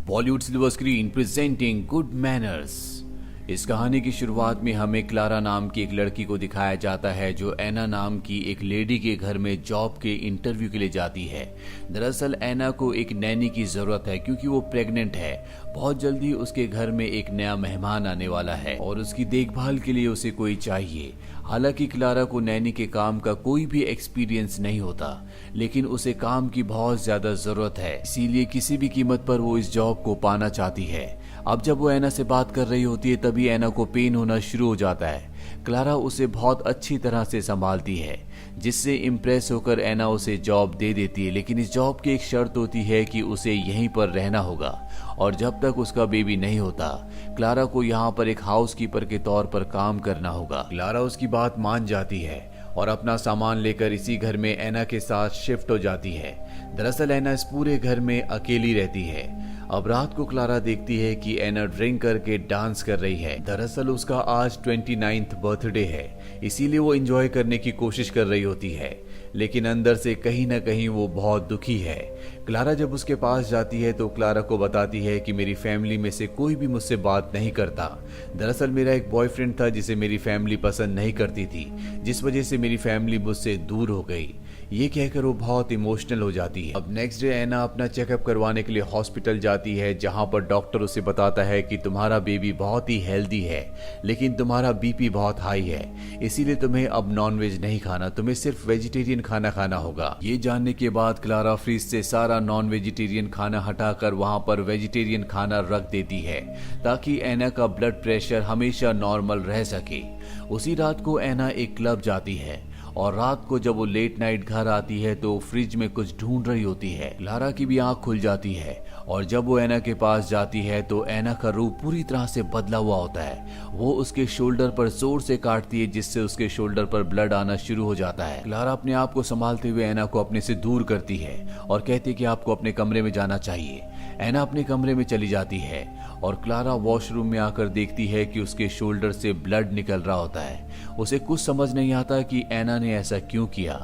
Bollywood silver screen presenting good manners. इस कहानी की शुरुआत में हमें क्लारा नाम की एक लड़की को दिखाया जाता है जो एना नाम की एक लेडी के घर में जॉब के इंटरव्यू के लिए जाती है। दरअसल एना को एक नैनी की जरूरत है क्योंकि वो प्रेग्नेंट है। बहुत जल्दी उसके घर में एक नया मेहमान आने वाला है और उसकी देखभाल के लिए उसे कोई चाहिए। हालांकि क्लारा को नैनी के काम का कोई भी एक्सपीरियंस नहीं होता, लेकिन उसे काम की बहुत ज्यादा जरूरत है, इसीलिए किसी भी कीमत पर वो इस जॉब को पाना चाहती है। अब जब वो एना से बात कर रही होती है तभी एना को पेन होना शुरू हो जाता है। क्लारा उसे बहुत अच्छी तरह से संभालती है, जिससे इम्प्रेस होकर एना उसे जॉब दे देती है। लेकिन इस जॉब की एक शर्त होती है कि उसे यहीं पर रहना होगा और जब तक उसका बेबी नहीं होता क्लारा को यहाँ पर एक हाउसकीपर के तौर पर काम करना होगा। क्लारा उसकी बात मान जाती है और अपना सामान लेकर इसी घर में एना के साथ शिफ्ट हो जाती है। दरअसल एना इस पूरे घर में अकेली रहती है। अब रात को क्लारा देखती है कि एना ड्रिंक करके डांस कर रही है। दरअसल उसका आज 29th बर्थडे है, इसीलिए वो एंजॉय करने की कोशिश कर रही होती है, लेकिन अंदर से कहीं ना कहीं वो बहुत दुखी है। क्लारा जब उसके पास जाती है तो क्लारा को बताती है कि मेरी फैमिली में से कोई भी मुझसे बात नहीं करता। दरअसल मेरा एक बॉयफ्रेंड था जिसे मेरी फैमिली पसंद नहीं करती थी, जिस वजह से मेरी फैमिली मुझसे दूर हो गई। ये कहकर वो बहुत इमोशनल हो जाती है। अब नेक्स्ट डे एना अपना चेकअप करवाने के लिए हॉस्पिटल जाती है, जहां पर डॉक्टर उसे बताता है कि तुम्हारा बेबी बहुत ही हेल्दी है, लेकिन तुम्हारा बीपी बहुत हाई है, इसीलिए तुम्हें अब नॉनवेज नहीं खाना, तुम्हें सिर्फ वेजिटेरियन खाना खाना होगा। ये जानने के बाद क्लारा फ्रिज से सारा नॉन वेजिटेरियन खाना हटाकर वहां पर वेजिटेरियन खाना रख देती है, ताकि एना का ब्लड प्रेशर हमेशा नॉर्मल रह सके। उसी रात को एना एक क्लब जाती है और रात को जब वो लेट नाइट घर आती है तो फ्रिज में कुछ ढूंढ रही होती है। क्लारा की भी आंख खुल जाती है और जब वो एना के पास जाती है तो एना का रूप पूरी तरह से बदला हुआ होता है। वो उसके शोल्डर पर जोर से काटती है, जिससे उसके शोल्डर पर ब्लड आना शुरू हो जाता है। क्लारा अपने आप को संभालते हुए एना को अपने से दूर करती है और कहती है कि आपको अपने कमरे में जाना चाहिए। एना अपने कमरे में चली जाती है और क्लारा वॉशरूम में आकर देखती है कि उसके शोल्डर से ब्लड निकल रहा होता है। उसे कुछ समझ नहीं आता कि एना ने ऐसा क्यों किया।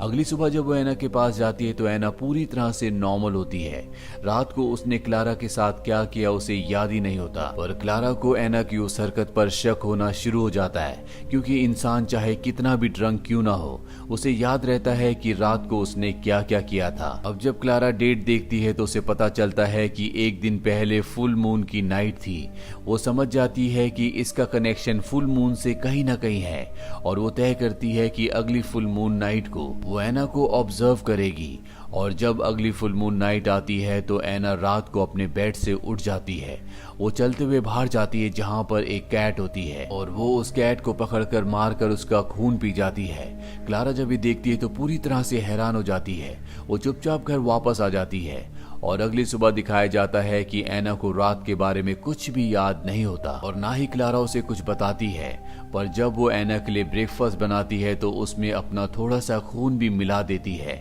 अगली सुबह जब वो एना के पास जाती है तो एना पूरी तरह से नॉर्मल होती है। रात को उसने क्लारा के साथ क्या किया उसे याद ही नहीं होता, पर क्लारा को एना की उस हरकत पर शक होना शुरू हो जाता है, क्योंकि इंसान चाहे कितना भी ड्रंक क्यों ना हो, उसे याद रहता है कि रात को उसने क्या क्या किया था। अब जब क्लारा डेट देखती है तो उसे पता चलता है कि एक दिन पहले फुल मून की नाइट थी। वो समझ जाती है कि इसका कनेक्शन फुल मून से कहीं ना कहीं है और वो तय करती है कि अगली फुल मून नाइट को वो एना को ऑब्जर्व करेगी। और जब अगली फुल मून नाइट आती है तो एना रात को अपने बेड से उठ जाती है। वो चलते हुए बाहर जाती है जहां पर एक कैट होती है और वो उस कैट को पकड़कर मारकर उसका खून पी जाती है। क्लारा जब ये देखती है तो पूरी तरह से हैरान हो जाती है। वो चुपचाप घर वापस आ जाती है और अगली सुबह दिखाया जाता है कि एना को रात के बारे में कुछ भी याद नहीं होता और ना ही क्लारा उसे कुछ बताती है। पर जब वो एना के लिए ब्रेकफास्ट बनाती है तो उसमें अपना थोड़ा सा खून भी मिला देती है।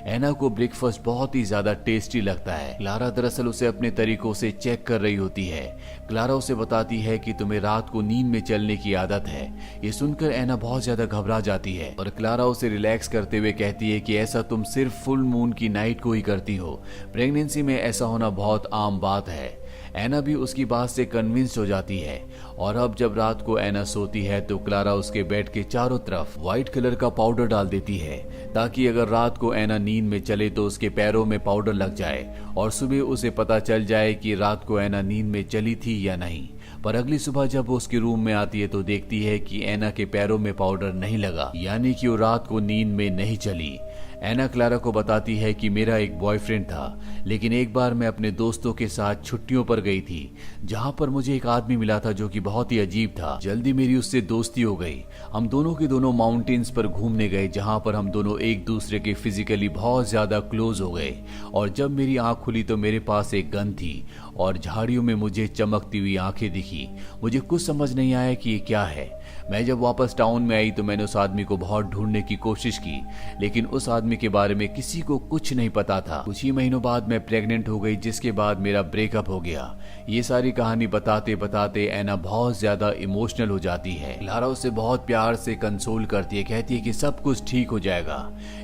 एना को ब्रेकफास्ट बहुत ही ज्यादा टेस्टी लगता है। क्लारा दरअसल उसे अपने तरीकों से चेक कर रही होती है। क्लारा उसे बताती है कि तुम्हें रात को नींद में चलने की आदत है। ये सुनकर एना बहुत ज्यादा घबरा जाती है और क्लारा उसे रिलैक्स करते हुए कहती है कि ऐसा तुम सिर्फ फुल मून की नाइट को ही करती हो, प्रेगनेंसी में ऐसा होना बहुत आम बात है। एना भी उसकी बात से कन्विंस्ड हो जाती है और अब जब रात को एना सोती है तो क्लारा उसके बेड के चारों तरफ व्हाइट कलर का पाउडर डाल देती है, ताकि अगर रात को एना नींद में चले तो उसके पैरों में पाउडर लग जाए और सुबह उसे पता चल जाए कि रात को एना नींद में चली थी या नहीं। पर अगली सुबह जब वो उसके रूम में आती है तो देखती है कि एना के पैरों में पाउडर नहीं लगा, यानी कि वो रात को नींद में नहीं चली। एना क्लारा को बताती है कि मेरा एक बॉयफ्रेंड था, लेकिन एक बार मैं अपने दोस्तों के साथ छुट्टियों पर गई थी, जहां पर मुझे एक आदमी मिला था जो कि बहुत ही अजीब था। जल्दी मेरी उससे दोस्ती हो गई। हम दोनों के दोनों माउंटेन्स पर घूमने गए, जहां पर हम दोनों एक दूसरे के फिजिकली बहुत ज्यादा क्लोज हो गए। और जब मेरी आंख खुली तो मेरे पास एक गन थी और झाड़ियों में मुझे चमकती हुई आंखें दिखी। मुझे कुछ समझ नहीं आया कि ये क्या है। मैं जब वापस टाउन में आई तो मैंने उस आदमी को बहुत ढूंढने की कोशिश की, लेकिन उस आदमी के बारे में किसी को कुछ नहीं पता था। कुछ ही महीनों बाद मैं प्रेग्नेंट हो गई, जिसके बाद मेरा ब्रेकअप हो गया। ये सारी कहानी बताते बताते ऐना बहुत ज्यादा इमोशनल हो जाती है। क्लारा उसे बहुत प्यार से कंसोल करती है, कहती है कि सब कुछ ठीक हो जाएगा।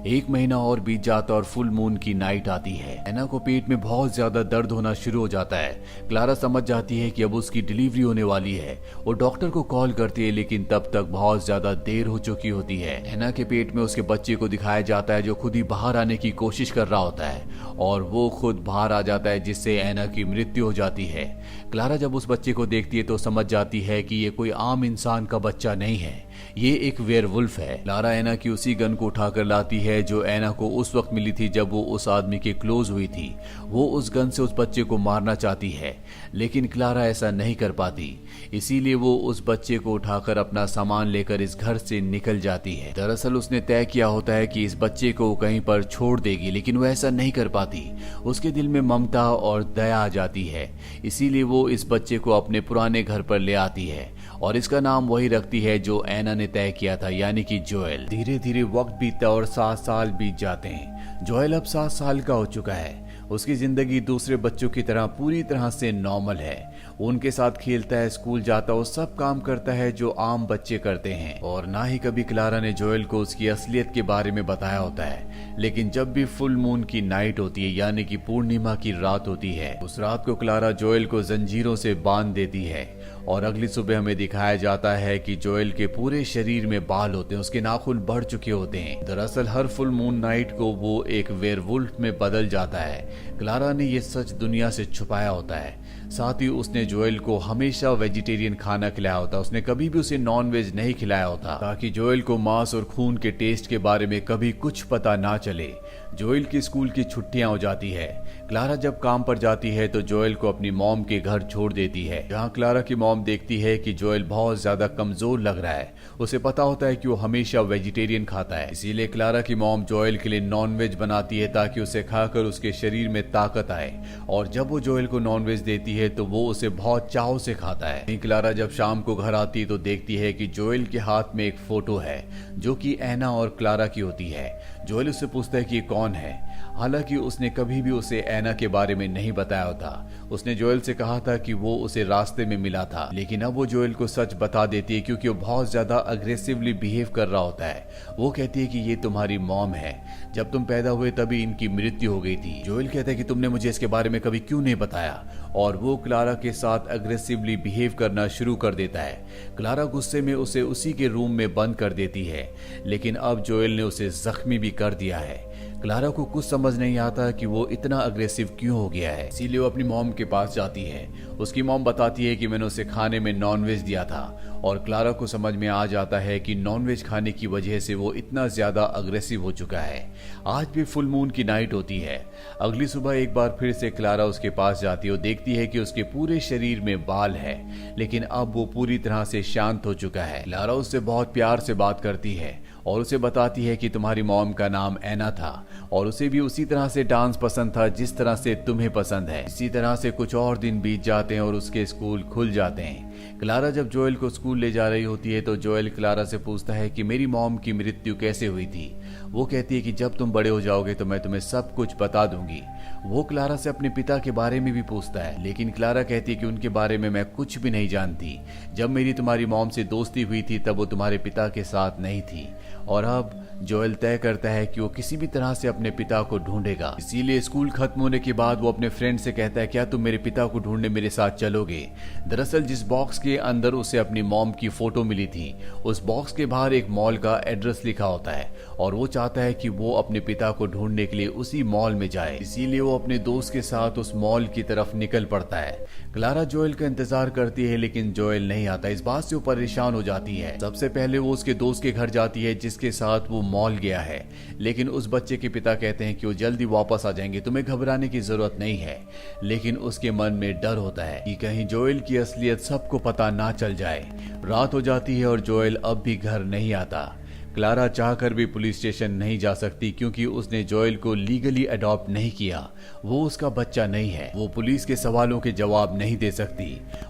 एक महीना और बीत जाता और फुल मून की नाइट आती है। ऐना को पेट में बहुत ज्यादा दर्द होना शुरू हो जाता है। क्लारा समझ जाती है कि अब उसकी डिलीवरी होने वाली है। वो डॉक्टर को कॉल करती है, लेकिन तब तक बहुत ज्यादा देर हो चुकी होती है। ऐना के पेट में उसके बच्चे को दिखाया जाता है जो खुद ही बाहर आने की कोशिश कर रहा होता है और वो खुद बाहर आ जाता है, जिससे ऐना की मृत्यु हो जाती है। क्लारा जब उस बच्चे को देखती है तो समझ जाती है कि ये कोई आम इंसान का बच्चा नहीं है, ये एक वेयरवुल्फ है। क्लारा ऐना की उसी गन को उठाकर लाती है जो ऐना को उस वक्त मिली थी जब वो उस आदमी के क्लोज हुई थी। वो उस गन से उस बच्चे को मारना चाहती है, लेकिन क्लारा ऐसा नहीं कर पाती। इसीलिए वो उस बच्चे को उठाकर अपना सामान लेकर इस घर से निकल जाती है। दरअसल उसने तय किया होता है कि इस बच्चे को कहीं पर छोड़ देगी, लेकिन वो ऐसा नहीं कर पाती। उसके दिल में ममता और दया आ जाती है, इसीलिए वो इस बच्चे को अपने पुराने घर पर ले आती है और इसका नाम वही रखती है जो ऐना ने तय किया था, यानी कि जोएल। धीरे धीरे वक्त बीतता और 7 साल बीत जाते हैं। जोएल अब 7 साल का हो चुका है। उसकी जिंदगी दूसरे बच्चों की तरह पूरी तरह से नॉर्मल है। वो उनके साथ खेलता है, स्कूल जाता है, वो सब काम करता है जो आम बच्चे करते हैं। और ना ही कभी क्लारा ने जोएल को उसकी असलियत के बारे में बताया होता है। लेकिन जब भी फुल मून की नाइट होती है, यानी कि पूर्णिमा की रात होती है, उस रात को क्लारा जोएल को जंजीरों से बांध देती है और अगली सुबह हमें दिखाया जाता है कि जोएल के पूरे शरीर में बाल होते हैं, उसके नाखून बढ़ चुके होते हैं। दरअसल हर फुल मून नाइट को वो एक वेयरवुल्फ में बदल जाता है। क्लारा ने ये सच दुनिया से छुपाया होता है। साथ ही उसने जोएल को हमेशा वेजिटेरियन खाना खिलाया होता। उसने कभी भी उसे नॉन वेज नहीं खिलाया होता, ताकि जोएल को मांस और खून के टेस्ट के बारे में कभी कुछ पता ना चले। जोएल की स्कूल की छुट्टियां हो जाती है। क्लारा जब काम पर जाती है तो जोएल को अपनी मॉम के घर छोड़ देती है। जहाँ क्लारा की मॉम देखती है कि जोएल बहुत ज्यादा कमजोर लग रहा है। उसे पता होता है कि वो हमेशा वेजिटेरियन खाता है, इसीलिए क्लारा की मॉम जोएल के लिए नॉन वेज बनाती है ताकि उसे खाकर उसके शरीर में ताकत आए। और जब वो जोएल को नॉन वेज देती है तो वो उसे बहुत चाव से खाता है। क्लारा जब शाम को घर आती है तो देखती है कि जोएल के हाथ में एक फोटो है जो कि ऐना और क्लारा की होती है। जोएल उससे पूछता है कि ये कौन है। हालांकि उसने कभी भी उसे ऐना के बारे में नहीं बताया था। उसने जोएल से कहा था कि वो उसे रास्ते में मिला था, लेकिन अब वो जोएल को सच बता देती है क्योंकि वो बहुत ज्यादा अग्रेसिवली बिहेव कर रहा होता है। वो कहती है कि ये तुम्हारी मॉम है, जब तुम पैदा हुए तभी इनकी मृत्यु हो गई थी। जोएल कहता है कि तुमने मुझे इसके बारे में कभी क्यों नहीं बताया, और वो क्लारा के साथ अग्रेसिवली बिहेव करना शुरू कर देता है। क्लारा गुस्से में उसे उसी के रूम में बंद कर देती है, लेकिन अब जोएल ने उसे जख्मी भी कर दिया है। क्लारा को कुछ समझ नहीं आता कि वो इतना अग्रेसिव क्यों हो गया है, इसीलिए वो अपनी मॉम के पास जाती है। उसकी मॉम बताती है कि मैंने उसे खाने में नॉनवेज दिया था, और क्लारा को समझ में आ जाता है कि नॉनवेज खाने की वजह से वो इतना ज्यादा अग्रेसिव हो चुका है। आज भी फुल मून की नाइट होती है। अगली सुबह एक बार फिर से क्लारा उसके पास जाती है और देखती है कि उसके पूरे शरीर में बाल है, लेकिन अब वो पूरी तरह से शांत हो चुका है। क्लारा उससे बहुत प्यार से बात करती है और उसे बताती है कि तुम्हारी मॉम का नाम ऐना था और उसे भी उसी तरह से डांस पसंद था जिस तरह से तुम्हें पसंद है। इसी तरह से कुछ और दिन बीत जाते हैं और उसके स्कूल खुल जाते हैं। क्लारा जब जोएल को स्कूल ले जा रही होती है तो जोएल क्लारा से पूछता है कि मेरी मॉम की मृत्यु कैसे हुई थी। वो कहती है कि जब तुम बड़े हो जाओगे तो मैं तुम्हें सब कुछ बता दूंगी। वो क्लारा से अपने पिता के बारे में भी पूछता है, लेकिन क्लारा कहती है कि उनके बारे में मैं कुछ भी नहीं जानती। जब मेरी तुम्हारी मॉम से दोस्ती हुई थी तब वो तुम्हारे पिता के साथ नहीं थी, और अब जोएल तय करता है कि वो किसी भी तरह से अपने पिता को ढूंढेगा। इसीलिए स्कूल खत्म होने के बाद वो अपने फ्रेंड से कहता है, क्या तुम मेरे पिता को ढूंढने मेरे साथ चलोगे। दरअसल जिस बॉक्स के अंदर उसे अपनी मॉम की फोटो मिली थी, उस बॉक्स के बाहर एक मॉल का एड्रेस लिखा होता है और वो चाहता है कि वो अपने पिता को ढूंढने के लिए उसी मॉल में जाए। इसीलिए वो अपने दोस्त के साथ उस मॉल की तरफ निकल पड़ता है। क्लारा जोएल का इंतजार करती है, लेकिन जोएल नहीं आता। इस बात से वो परेशान हो जाती है। सबसे पहले वो उसके दोस्त के घर जाती है जिसके साथ वो मॉल गया है, लेकिन उस बच्चे के पिता कहते हैं कि वो जल्दी वापस आ जाएंगे, तुम्हें घबराने की जरूरत नहीं है। लेकिन उसके मन में डर होता है कि कहीं जोएल की असलियत सबको पता ना चल जाए। रात हो जाती है और जोएल अब भी घर नहीं आता। क्लारा चाहकर भी पुलिस स्टेशन नहीं जा सकती क्योंकि उसने जोएल को लीगली अडॉप्ट नहीं किया। वो उसका बच्चा नहीं है। वो पुलिस के सवालों के जवाब नहीं दे सकती।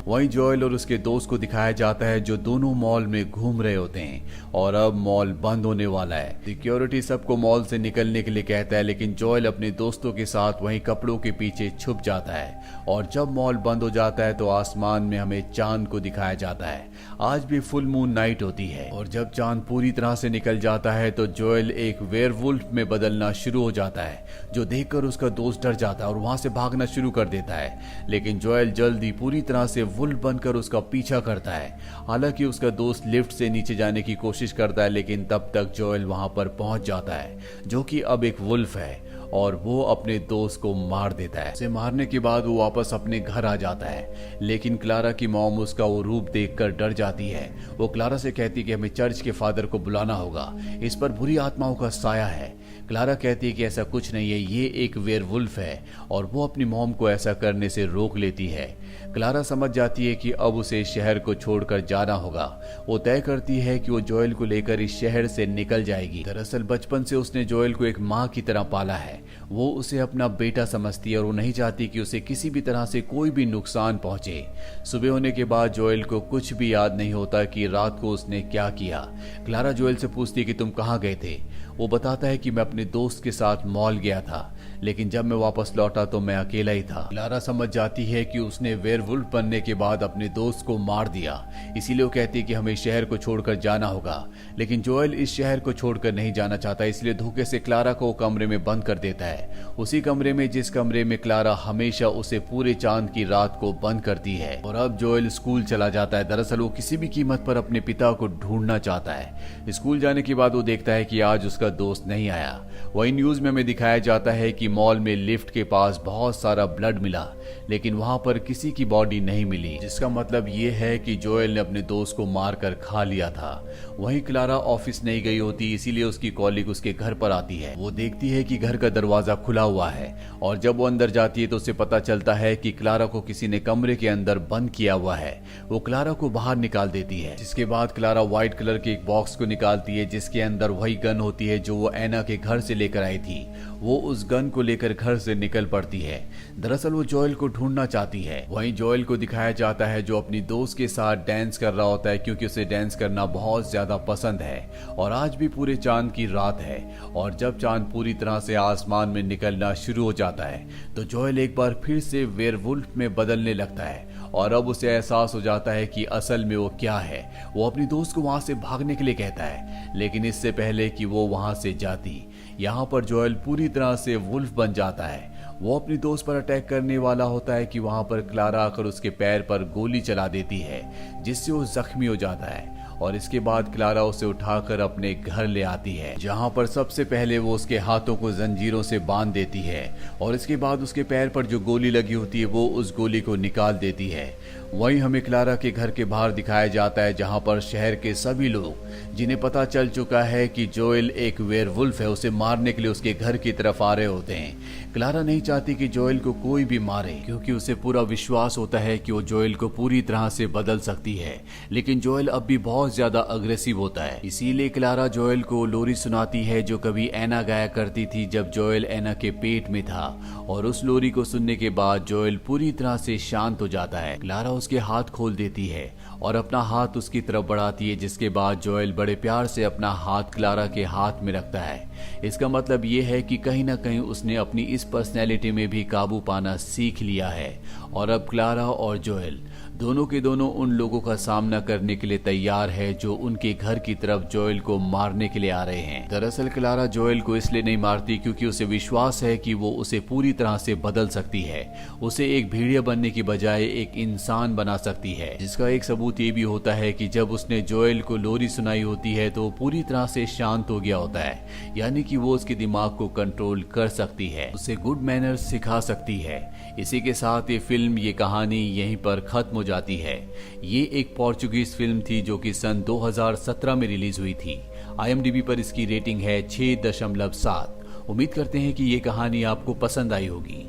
वहीं जोएल और उसके दोस्त को दिखाया जाता है जो दोनों मॉल में घूम रहे होते हैं और अब मॉल बंद होने वाला है। सिक्योरिटी सबको मॉल से निकलने के लिए कहता है, लेकिन जोएल अपने दोस्तों के साथ वहीं कपड़ों के पीछे छुप जाता है और जब मॉल बंद हो जाता है तो आसमान में हमें चांद को दिखाया जाता है। आज भी फुल मून नाइट होती है और जब चांद पूरी तरह से निकल जाता है तो जोएल एक वेयरवुल्फ में बदलना शुरू हो जाता है, जो देखकर उसका दोस्त डर जाता है और वहां से भागना शुरू कर देता है। लेकिन जोएल जल्दी पूरी तरह से वुल्फ बनकर उसका पीछा करता है। हालांकि उसका दोस्त लिफ्ट से नीचे जाने की कोशिश करता है, लेकिन तब तक जोएल वहां पर पहुंच जाता है, जो कि अब एक वुल्फ है और वो अपने दोस्त को मार देता है। उसे मारने के बाद वो वापस अपने घर आ जाता है, लेकिन क्लारा की मॉम उसका वो रूप देखकर डर जाती है। वो क्लारा से कहती है कि हमें चर्च के फादर को बुलाना होगा, इस पर बुरी आत्माओं का साया है। क्लारा कहती है कि ऐसा कुछ नहीं है, ये एक वेयरवुल्फ है और वो अपनी मॉम को ऐसा करने से रोक लेती है। क्लारा समझ जाती है कि अब उसे शहर को छोड़कर जाना होगा। वो तय करती है कि वो जोएल को लेकर इस शहर से निकल जाएगी। दरअसल बचपन से उसने जोएल को एक माँ की तरह पाला है। वो उसे अपना बेटा समझती है और वो नहीं चाहती कि उसे किसी भी तरह से कोई भी नुकसान पहुंचे। सुबह होने के बाद जोएल को कुछ भी याद नहीं होता कि रात को उसने क्या किया। क्लारा जोएल से पूछती है कि तुम कहाँ गए थे। वो बताता है कि मैं अपने दोस्त के साथ मॉल गया था, लेकिन जब मैं वापस लौटा तो मैं अकेला ही था। क्लारा समझ जाती है कि उसने वेयरवुल्फ बनने के बाद अपने दोस्त को मार दिया, इसीलिए वो कहती है कि हमें शहर को छोड़कर जाना होगा। लेकिन जोएल इस शहर को छोड़कर नहीं जाना चाहता, इसलिए धोखे से क्लारा को कमरे में बंद कर देता है, उसी कमरे में जिस कमरे में क्लारा हमेशा उसे पूरे चांद की रात को बंद करती है। और अब जोएल स्कूल चला जाता है। दरअसल वो किसी भी कीमत पर अपने पिता को ढूंढना चाहता है। स्कूल जाने के बाद वो देखता है कि आज उसका दोस्त नहीं आया। वही न्यूज में हमें दिखाया जाता है कि मॉल में लिफ्ट के पास बहुत सारा ब्लड मिला, लेकिन वहां पर किसी की बॉडी नहीं मिली, जिसका मतलब ये है कि जोएल ने अपने दोस्त को मारकर खा लिया था। वहीं क्लारा ऑफिस नहीं गई होती, इसीलिए उसकी कॉलीग उसके घर पर आती है। वो देखती है कि घर का दरवाजा खुला हुआ है और जब वो अंदर जाती है तो उसे पता चलता है कि क्लारा को किसी ने कमरे के अंदर बंद किया हुआ है। वो क्लारा को बाहर निकाल देती है, जिसके बाद क्लारा व्हाइट कलर के एक बॉक्स को निकालती है जिसके अंदर वही गन होती है जो वो एना के घर से लेकर आई थी। वो उस गन को लेकर घर से निकल पड़ती है। दरअसल वो जोएल को ढूंढना चाहती है। वहीं जोएल को दिखाया जाता है जो अपनी दोस्त के साथ डांस कर रहा होता है, क्योंकि उसे डांस करना बहुत ज्यादा पसंद है। और आज भी पूरे चांद की रात है और जब चांद पूरी तरह से आसमान में निकलना शुरू हो जाता है तो जोएल एक बार फिर से वेयरवुल्फ में बदलने लगता है और अब उसे एहसास हो जाता है कि असल में वो क्या है। वो अपनी दोस्त को वहां से भागने के लिए कहता है, लेकिन इससे पहले कि वो वहां से जाती, यहाँ पर जोएल पूरी तरह से वुल्फ बन जाता है। वो अपनी दोस्त पर अटैक करने वाला होता है कि वहां पर क्लारा आकर उसके पैर पर गोली चला देती है, जिससे वो जख्मी हो जाता है। और इसके बाद क्लारा उसे उठाकर अपने घर ले आती है, जहां पर सबसे पहले वो उसके हाथों को जंजीरों से बांध देती है और इसके बाद उसके पैर पर जो गोली लगी होती है वो उस गोली को निकाल देती है। वहीं हमें क्लारा के घर के बाहर दिखाया जाता है, जहां पर शहर के सभी लोग जिन्हें पता चल चुका है कि जोएल एक वेयरवुल्फ है, उसे मारने के लिए उसके घर की तरफ आ रहे होते हैं। क्लारा नहीं चाहती कि जोएल को कोई भी मारे, क्योंकि उसे पूरा विश्वास होता है कि वो जोएल को पूरी तरह से बदल सकती है। लेकिन जोएल अब भी बहुत ज्यादा अग्रेसिव होता है, इसीलिए क्लारा जोएल को लोरी सुनाती है जो कभी एना गाया करती थी जब जोएल एना के पेट में था। और उस लोरी को सुनने के बाद जोएल पूरी तरह से शांत हो जाता है। क्लारा उसके हाथ खोल देती है और अपना हाथ उसकी तरफ बढ़ाती है, जिसके बाद जोएल बड़े प्यार से अपना हाथ क्लारा के हाथ में रखता है। इसका मतलब ये है कि कहीं ना कहीं उसने अपनी इस पर्सनैलिटी में भी काबू पाना सीख लिया है और अब क्लारा और जोएल दोनों के दोनों उन लोगों का सामना करने के लिए तैयार है जो उनके घर की तरफ जोएल को मारने के लिए आ रहे हैं। दरअसल क्लारा जोएल को इसलिए नहीं मारती क्योंकि उसे विश्वास है कि वो उसे पूरी तरह से बदल सकती है। उसे एक भेड़िया बनने की बजाय एक इंसान बना सकती है, जिसका एक सबूत ये भी होता है कि जब उसने जोएल को लोरी सुनाई होती है तो वो पूरी तरह से शांत हो गया होता है, यानी कि वो उसके दिमाग को कंट्रोल कर सकती है, उसे गुड मैनर्स सिखा सकती है। इसी के साथ ये फिल्म, ये कहानी यहीं पर खत्म हो जाती है। ये एक पोर्चुगीज फिल्म थी जो कि सन 2017 में रिलीज हुई थी। IMDb पर इसकी रेटिंग है 6.7। उम्मीद करते हैं कि ये कहानी आपको पसंद आई होगी।